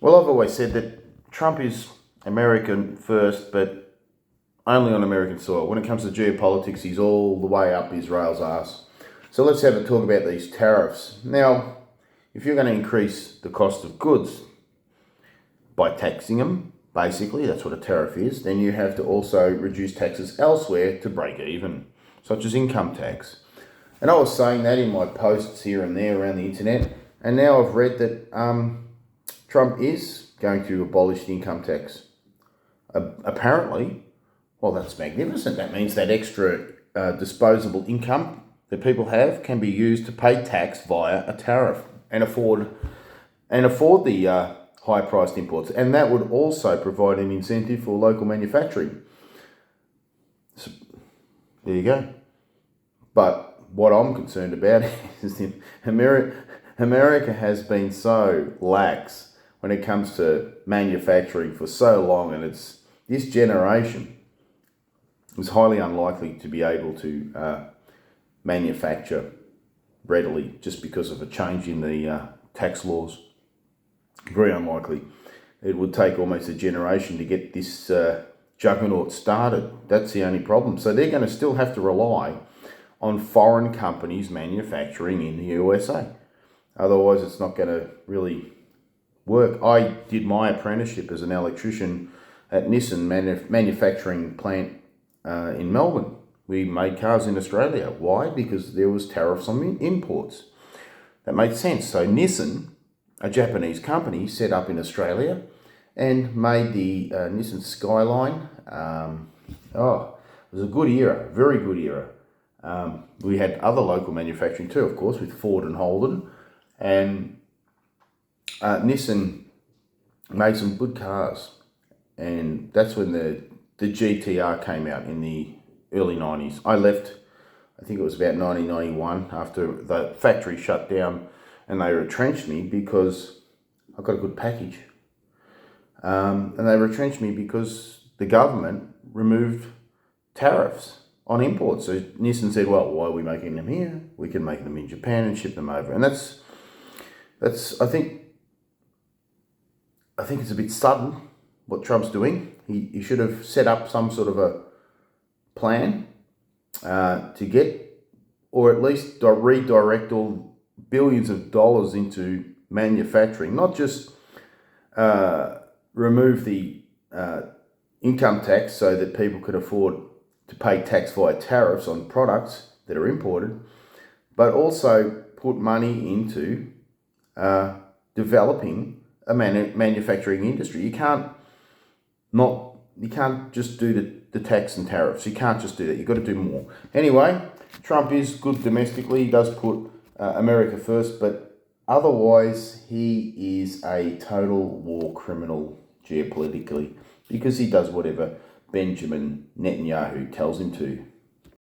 Well, I've always said that Trump is American first, but only on American soil. When it comes to geopolitics, he's all the way up Israel's arse. So let's have a talk about these tariffs. Now, if you're going to increase the cost of goods by taxing them, basically, that's what a tariff is, then you have to also reduce taxes elsewhere to break even, such as income tax. And I was saying that in my posts here and there around the internet, and now I've read that Trump is going to abolish the income tax. Apparently, well, that's magnificent. That means that extra disposable income that people have can be used to pay tax via a tariff and afford the high-priced imports. And that would also provide an incentive for local manufacturing. So, there you go. But what I'm concerned about is that America has been so lax when it comes to manufacturing for so long, and this generation is highly unlikely to be able to manufacture readily just because of a change in the tax laws. Very unlikely. It would take almost a generation to get this juggernaut started. That's the only problem. So they're going to still have to rely on foreign companies manufacturing in the USA. Otherwise, it's not going to really work. I did my apprenticeship as an electrician at Nissan manufacturing plant in Melbourne. We made cars in Australia. Why? Because there was tariffs on imports. That made sense. So Nissan, a Japanese company, set up in Australia and made the Nissan Skyline. It was a good era, very good era. We had other local manufacturing too, of course, with Ford and Holden. And Nissan made some good cars. And that's when the GTR came out in the early 90s. I left, I think it was about 1991, after the factory shut down and they retrenched me because I got a good package. And they retrenched me because the government removed tariffs on imports. So Nissan said, well, why are we making them here? We can make them in Japan and ship them over. And that's I think it's a bit sudden what Trump's doing. He should have set up some sort of a plan to get, or at least redirect all billions of dollars into manufacturing, not just remove the income tax so that people could afford to pay tax via tariffs on products that are imported, but also put money into developing a manufacturing industry. You can't just do the tax and tariffs. You can't just do that. You've got to do more. Anyway, Trump is good domestically. He does put America first, but otherwise he is a total war criminal geopolitically because he does whatever Benjamin Netanyahu tells him to.